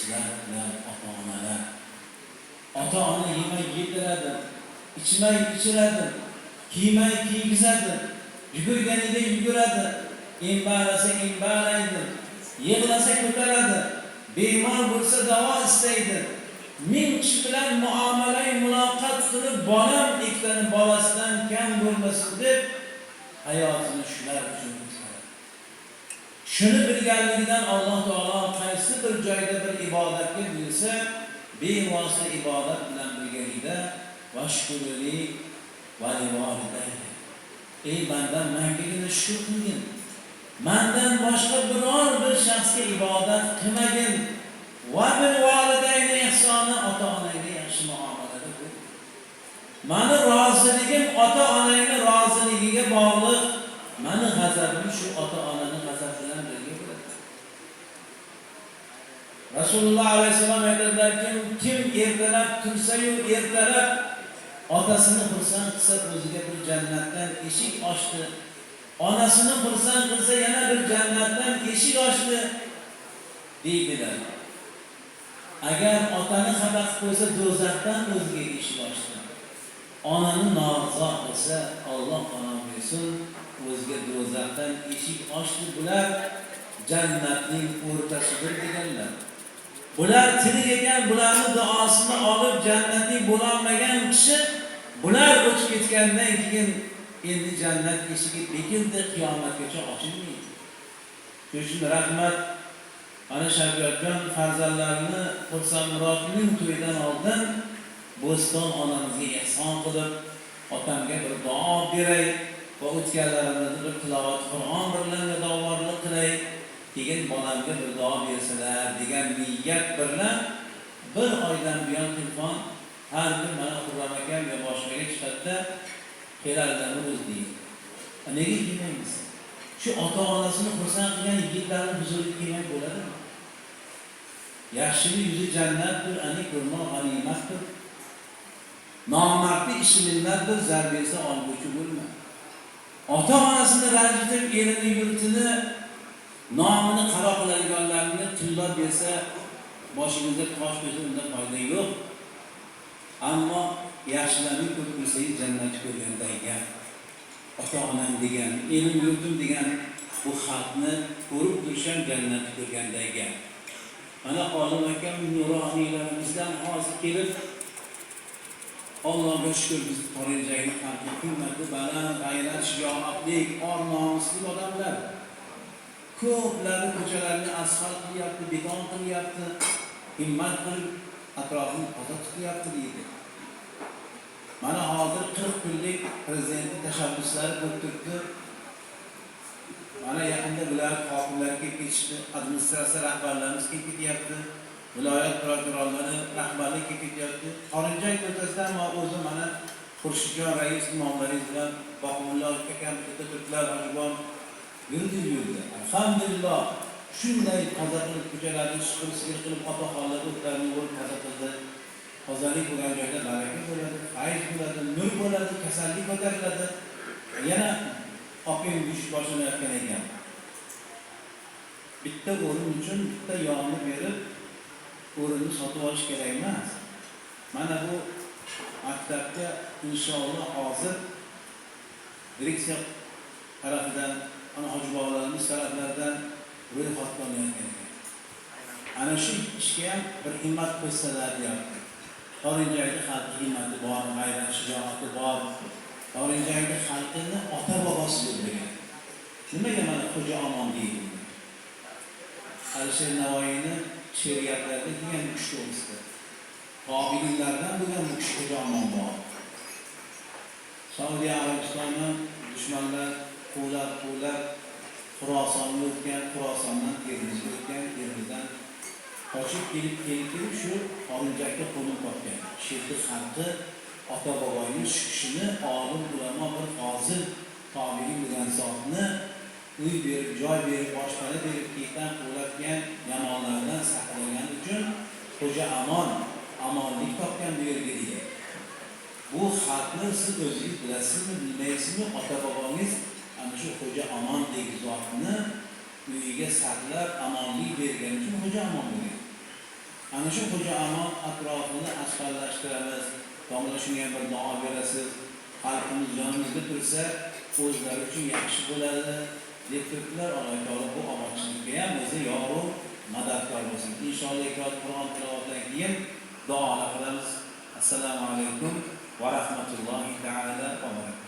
sizlar bilan ota-onalar. Ota-ona yemay yediradi, ichmay ichiradi, kiymay kiygizadi, yugurganiga yuguradi, embalasa embalaydi, yig'lasa ko'taradi, bemor bo'lsa davo istaydi. Ming kishi bilan muomalay muloqot qilib, bolam ikkitani bolasidan kam bo'lmasin deb hayotini shular uchun o'tkazadi. Shuni bilganligidan Alloh taolo qaysi bir joyda bir ibodatga buyursa, bevosita ibodat bilan birgalikda vashkuruli va livolidayhi. Ey bandam, mengagina shukur qilgin. Mendan boshqa biror bir shaxsga ibodat qilmagin. Va bil validayni ihsoni, ota-onaga yaxshi muomalada bo'l. Meni roziligim ota-onangning roziligiga bog'liq. Meni g'azabim shu ota-onaning g'azabi bilan birga bo'ladi. Rasululloh alayhisalom aytadilarki, kim ertalab tursa-yu ertalab otasini xursand qilsa, o'ziga bir jannatdan eshik ochdi. Onasini xursand qilsa, yana bir jannatdan eshik ochdi deydilar. Agar otani xafa qo'ysa, do'zaxdan o'ziga eshik ochdi. Onani norizo qilsa, Alloh onon bersin, o'ziga do'zaxdan eshik ochdi. Bular jannatning o'rtasidir deganlar. Bular tirik ekan, bularning duosini olib jannatning bo'lolmagan kishi, bular o'tib ketgandan keyin endi jannat eshigi bekildi, qiyomatgacha ochilmaydi. Shuning uchun rahmat ana Shavkatjon farzandlarini Xursandmurodning to'yidan oldin Bo'ston onamizga ehson qilib, otamga bir duo beray va o'tganlarimizda bir tilovat Qur'on bilan yadovorlik qilay, keyin bolamga bir duo bersalar degan niyat bilan bir oydan buyon telefon har kun mana Qur'on akam va boshqaga chiqadi, kelarlarni o'zlaydi. Nega kelmaymiz? Shu ota-onasini xursand qilgan yigitlarni huzuriga kelmay bo'ladimi? Yaxshilik yuzi jannatdir, ani ko'rmoq g'animatdir. Nomardlik ishi minnatdir, zarbesi olguvchi bo'lma. Ota-onasini ranjitib, elini yurtini, nomini qaro qiladiganlarni tillab bersa, boshingizda tosh ko'sa unda foyda yo'q. Ammo yaxshilarni ko'p ko'rsangiz jannatni ko'rgandan ekan. Ota-onam degan, elim yurtim degan bu xalqni ko'rib turisham jannatni ko'rgandan ekan. Mana olim akam nuroniylarimizdan hozir kelib, Allohga shukr, biz Torinjayni xalqi himmatli, baland, g'ayrat, shijoatlik, or-nomusli odamlar. Ko'plari ko'chalarni asfalt qilyapti, beton qilyapti, himmat qilib atrofini toza tutyapti deydi. Mana hozir 40 kunlik prezidentning tashabbuslari bo'lib turibdi. Mana yaqinda bular hokimlar kelib ketishdi, administratsiya rahbarlarimiz kelib ketyapti, viloyat prokurorlari rahbarlik kelib ketyapti. Torinjay ko'chasidan o'zi mana Xurshidjon rais imomlaringiz bilan Boqulloh akam turibdilar, hojibon yurdi. Alhamdulillah, shunday toza qilib ko'chalarni suqib qilib otaxonlar o'tlarini o'rib toza qildi. Tozalik bo'lgan joyda baraka bo'ladi, fayz bo'ladi, nur bo'ladi, kasallik ko'tariladi. Yana oqim dush boshlanayotgan ekan. Bitta o'rin uchun bitta yog'ni berib, o'rinni sotib olish kerak emas. Mana bu maktabga inshaalloh hozir direksiya tarafidan, ana hojibolarimiz taraflaridan ro'yxat qilinayotgan ekan. Ana shu ishga ham bir himmat qo'ysalar deyapti. Torinjayni xalqi himmati bor, g'ayrat, shijoati bor. Torinjayni xalqini ota-bobosi bo'lgan. Nimaga mana Xo'ja Omon deydi? Alisher Navoiyni she'riyatlarida degan bu kishi o'zida. Tobiinlardan bo'lgan bu kishi Xo'ja Omon bor. Saudiya Arabistoni dushmanlar qo'llab Xurosonni o'tgan, Xurosondan Termizga o'tgan, Termizdan qochib kelib shu Torinjayga qo'nib qolgan. Sherti xalqi ota-boboning shu kishini olim ulamo bir fozil tobiin degan zotni uy berib, joy berib, boshpana berib, keytan qo'llatgan yomonlardan saqlagan uchun Xo'ja Amon amonlik topgan bu yerga deydi. Bu xalqni siz o'zingiz bilasizmi, bilmaysizmi? Ota-bobongiz ana shu Xo'ja Amondek zotni uyiga saqlab amonlik bergan uchun Xo'ja Amon bo'lgan. ana shu xo'ja amon atrofini ashqarlashtiramiz. Domla shunga ham bir duo berasiz. Xalqimiz yonimizda tursa, o'zlari uchun yaxshi bo'ladi deb turibdilar. Alloh taolo bu omonchilikka ham o'zi yoru madadkor bo'lsin. Inshaalloh Qur'on tilovatidan keyin duolar qilamiz. Assalomu alaykum va rahmatullohi taala va barakatuh.